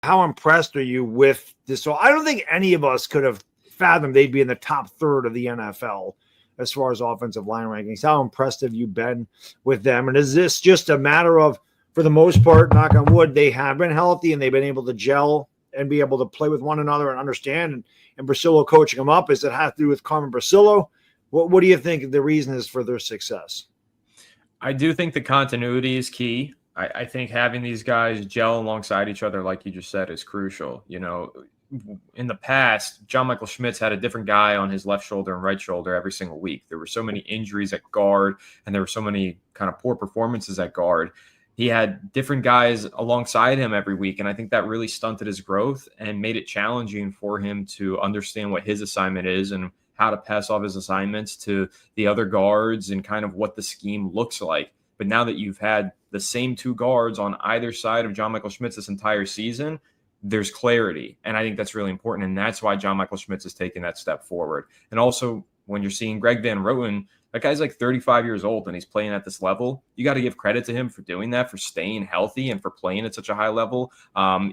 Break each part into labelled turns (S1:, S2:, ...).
S1: how impressed are you with this? So I don't think any of us could have fathomed they'd be in the top third of the NFL as far as offensive line rankings. How impressed have you been with them? And is this just a matter of, for the most part, knock on wood, they have been healthy and they've been able to gel and be able to play with one another and understand, and Brasillo coaching them up? Does it have to do with Carmen Brasillo? What do you think the reason is for their success?
S2: I do think the continuity is key. I think having these guys gel alongside each other, like you just said, is crucial. You know, in the past, John Michael Schmitz had a different guy on his left shoulder and right shoulder every single week. There were so many injuries at guard, and there were so many kind of poor performances at guard. He had different guys alongside him every week, and I think that really stunted his growth and made it challenging for him to understand what his assignment is and how to pass off his assignments to the other guards and kind of what the scheme looks like. But now that you've had the same two guards on either side of John Michael Schmitz this entire season, there's clarity. And I think that's really important. And that's why John Michael Schmitz is taking that step forward. And also, when you're seeing Greg Van Roten, that guy's like 35 years old and he's playing at this level. You got to give credit to him for doing that, for staying healthy and for playing at such a high level.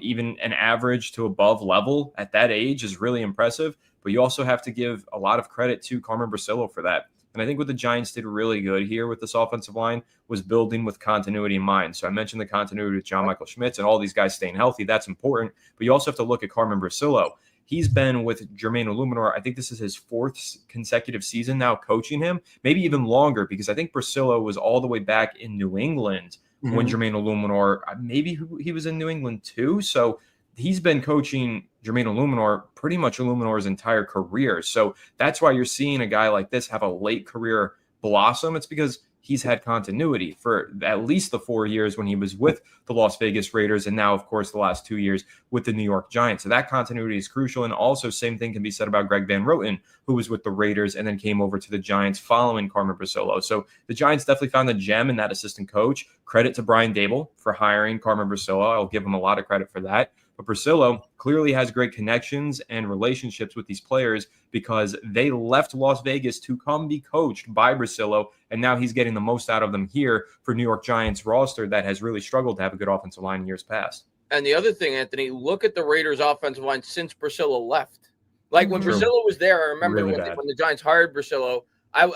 S2: Even an average to above level at that age is really impressive. But you also have to give a lot of credit to Carmen Brasillo for that. And I think what the Giants did really good here with this offensive line was building with continuity in mind. So I mentioned the continuity with John Michael Schmitz and all these guys staying healthy. That's important. But you also have to look at Carmen Brasillo. He's been with Jermaine Illuminor. I think this is his fourth consecutive season now coaching him, maybe even longer, because I think Brasillo was all the way back in New England when Jermaine Illuminor, maybe he was in New England too. So he's been coaching Jermaine Illuminor pretty much Illuminor's entire career. So that's why you're seeing a guy like this have a late career blossom. It's because he's had continuity for at least the 4 years when he was with the Las Vegas Raiders, and now, of course, the last 2 years with the New York Giants. So that continuity is crucial. And also, same thing can be said about Greg Van Roten, who was with the Raiders and then came over to the Giants following Carmen Brasillo. So the Giants definitely found a gem in that assistant coach. Credit to Brian Dable for hiring Carmen Brasillo. I'll give him a lot of credit for that. But Brasillo clearly has great connections and relationships with these players because they left Las Vegas to come be coached by Brasillo, and now he's getting the most out of them here for New York Giants roster that has really struggled to have a good offensive line in years past.
S3: And the other thing, Anthony, look at the Raiders' offensive line since Brasillo left. Like when Brasillo was there, I remember really when the Giants hired Brasillo,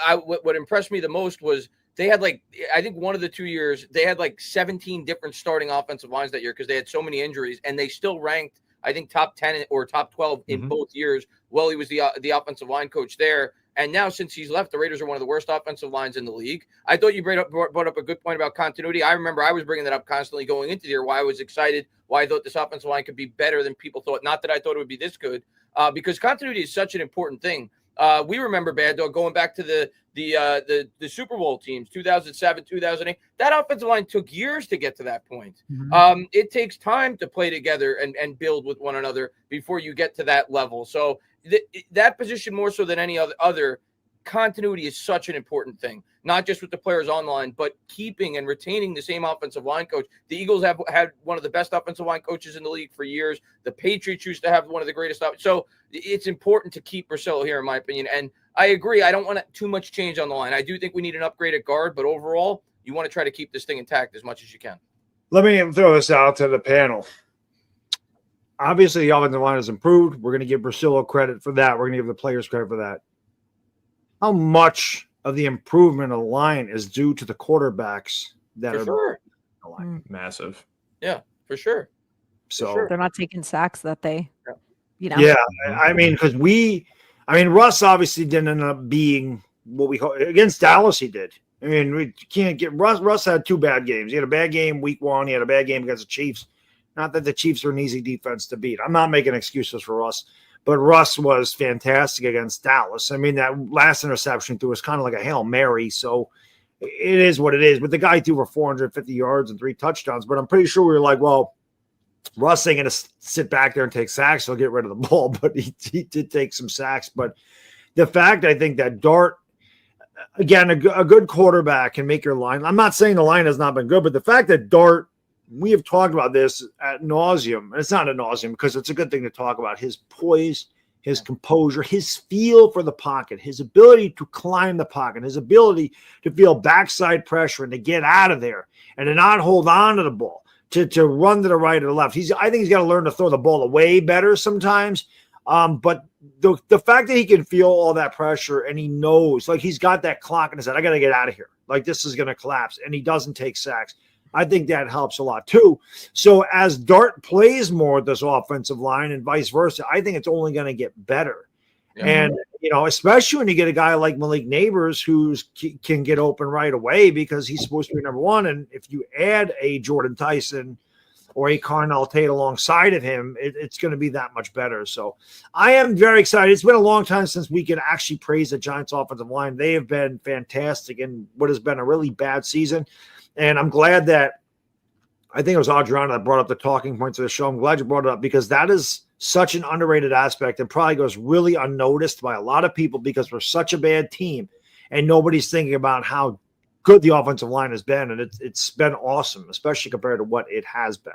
S3: what impressed me the most was they had I think one of the 2 years, they had 17 different starting offensive lines that year because they had so many injuries, and they still ranked, I think, top 10 or top 12 in both years while he was the offensive line coach there. And now since he's left, the Raiders are one of the worst offensive lines in the league. I thought you brought up a good point about continuity. I remember I was bringing that up constantly going into the year, why I was excited, why I thought this offensive line could be better than people thought. Not that I thought it would be this good, because continuity is such an important thing. We remember, Baddog, going back to the Super Bowl teams, 2007, 2008. That offensive line took years to get to that point. It takes time to play together and build with one another before you get to that level. So that position, more so than any other, continuity is such an important thing, not just with the players online, but keeping and retaining the same offensive line coach. The Eagles have had one of the best offensive line coaches in the league for years. The Patriots used to have one of the greatest. So it's important to keep Brasillo here, in my opinion. And I agree. I don't want too much change on the line. I do think we need an upgrade at guard, but overall, you want to try to keep this thing intact as much as you can.
S1: Let me throw this out to the panel. Obviously, the offensive line has improved. We're going to give Brasillo credit for that. We're going to give the players credit for that. How much of the improvement of the line is due to the quarterbacks that are the line?
S2: Massive.
S3: Yeah, for sure.
S1: So
S4: they're not taking sacks that they,
S1: Yeah, I mean, because Russ obviously didn't end up being what we against Dallas. He did. I mean, we can't get Russ. Russ had two bad games. He had a bad game week one. He had a bad game against the Chiefs. Not that the Chiefs are an easy defense to beat. I'm not making excuses for Russ. But Russ was fantastic against Dallas. I mean, that last interception threw was kind of like a Hail Mary. So it is what it is. But the guy threw for 450 yards and 3 touchdowns. But I'm pretty sure we were like, well, Russ ain't going to sit back there and take sacks. He'll get rid of the ball. But he did take some sacks. But the fact, I think, that Dart, again, a good quarterback can make your line. I'm not saying the line has not been good. But the fact that Dart, we have talked about this ad nauseum. And it's not ad nauseum because it's a good thing to talk about. His poise, his composure, his feel for the pocket, his ability to climb the pocket, his ability to feel backside pressure and to get out of there and to not hold on to the ball, to run to the right or the left. I think he's got to learn to throw the ball away better sometimes. But the fact that he can feel all that pressure and he knows, like, he's got that clock in his head, I got to get out of here. Like, this is going to collapse, and he doesn't take sacks. I think that helps a lot too. So as Dart plays more with this offensive line and vice versa, I think it's only going to get better. Yeah. And, especially when you get a guy like Malik Neighbors who can get open right away because he's supposed to be number one. And if you add a Jordan Tyson or a Carnell Tate alongside of him, it's going to be that much better. So I am very excited. It's been a long time since we could actually praise the Giants offensive line. They have been fantastic in what has been a really bad season. And I'm glad that I think it was Adriana that brought up the talking points of the show. I'm glad you brought it up because that is such an underrated aspect and probably goes really unnoticed by a lot of people because we're such a bad team and nobody's thinking about how good the offensive line has been. And it's been awesome, especially compared to what it has been.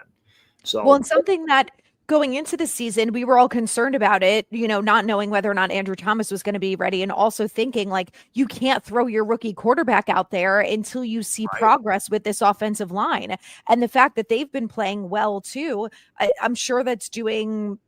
S1: So,
S4: well, and something that going into the season, we were all concerned about it, not knowing whether or not Andrew Thomas was going to be ready and also thinking like you can't throw your rookie quarterback out there until you see progress with this offensive line. And the fact that they've been playing well too, I'm sure that's doing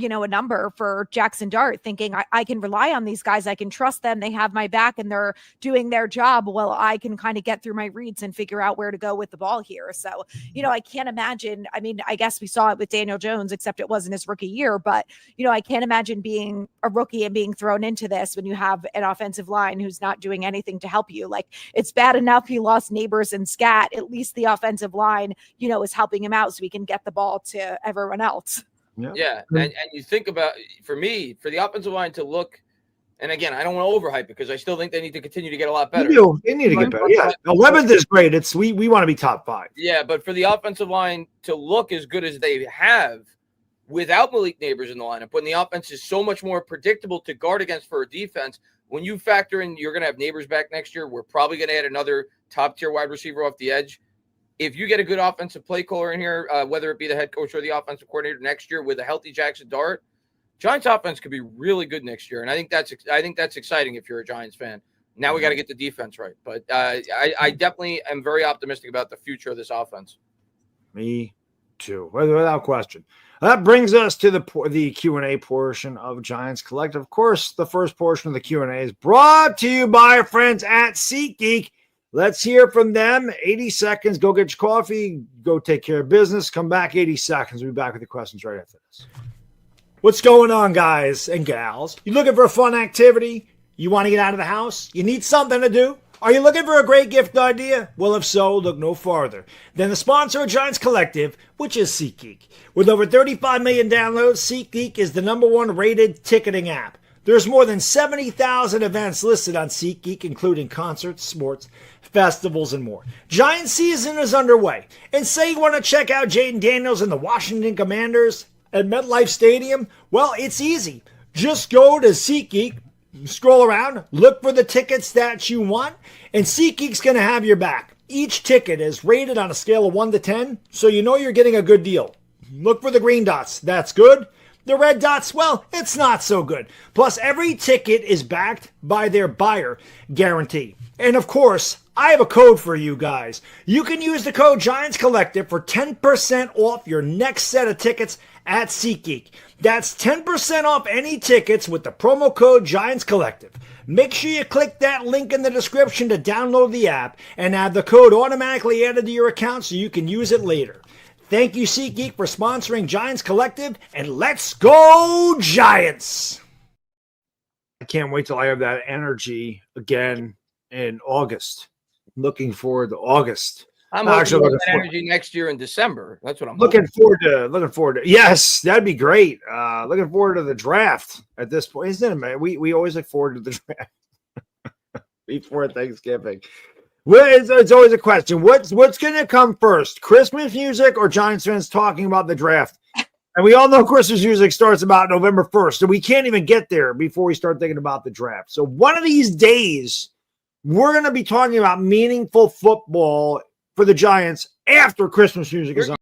S4: a number for Jackson Dart, thinking I can rely on these guys. I can trust them. They have my back and they're doing their job. Well, I can kind of get through my reads and figure out where to go with the ball here. So, I can't imagine. I mean, I guess we saw it with Daniel Jones, except it wasn't his rookie year, but I can't imagine being a rookie and being thrown into this when you have an offensive line who's not doing anything to help you. Like, it's bad enough he lost Neighbors and Scat. At least the offensive line, is helping him out so he can get the ball to everyone else.
S3: Yeah. And you think about, for the offensive line to look, and again, I don't want to overhype it because I still think they need to continue to get a lot better.
S1: They need to get better. Yeah. 11th is great. We want to be top 5.
S3: Yeah, but for the offensive line to look as good as they have without Malik Neighbors in the lineup, when the offense is so much more predictable to guard against for a defense, when you factor in you're going to have Neighbors back next year, we're probably going to add another top-tier wide receiver off the edge. If you get a good offensive play caller in here, whether it be the head coach or the offensive coordinator next year with a healthy Jackson Dart, Giants offense could be really good next year. And I think that's exciting if you're a Giants fan. Now we got to get the defense right. But I definitely am very optimistic about the future of this offense.
S1: Me too, without question. That brings us to the Q&A portion of Giants Collective. Of course, the first portion of the Q&A is brought to you by our friends at SeatGeek. Let's hear from them. 80 seconds. Go get your coffee. Go take care of business. Come back 80 seconds. We'll be back with the questions right after this. What's going on, guys and gals? You looking for a fun activity? You want to get out of the house? You need something to do? Are you looking for a great gift idea? Well, if so, look no farther than the sponsor of Giants Collective, which is SeatGeek. With over 35 million downloads, SeatGeek is the #1 rated ticketing app. There's more than 70,000 events listed on SeatGeek, including concerts, sports, festivals, and more. Giants season is underway. And say you want to check out Jaden Daniels and the Washington Commanders at MetLife Stadium? Well, it's easy. Just go to SeatGeek, scroll around, look for the tickets that you want, and SeatGeek's going to have your back. Each ticket is rated on a scale of 1 to 10, so you know you're getting a good deal. Look for the green dots. That's good. The red dots, well, it's not so good. Plus, every ticket is backed by their buyer guarantee. And of course, I have a code for you guys. You can use the code Giants Collective for 10% off your next set of tickets at SeatGeek. That's 10% off any tickets with the promo code Giants Collective. Make sure you click that link in the description to download the app and have the code automatically added to your account so you can use it later. Thank you, SeatGeek, for sponsoring Giants Collective, and let's go Giants! I can't wait till I have that energy again in August. Looking forward to August.
S3: I'm looking for that energy next year in December. That's what I'm
S1: looking forward to. Yes, that'd be great. Looking forward to the draft at this point. Isn't it, man? We always look forward to the draft before Thanksgiving. Well, it's always a question. What's going to come first, Christmas music or Giants fans talking about the draft? And we all know Christmas music starts about November 1st, so we can't even get there before we start thinking about the draft. So one of these days, we're going to be talking about meaningful football for the Giants after Christmas music is on.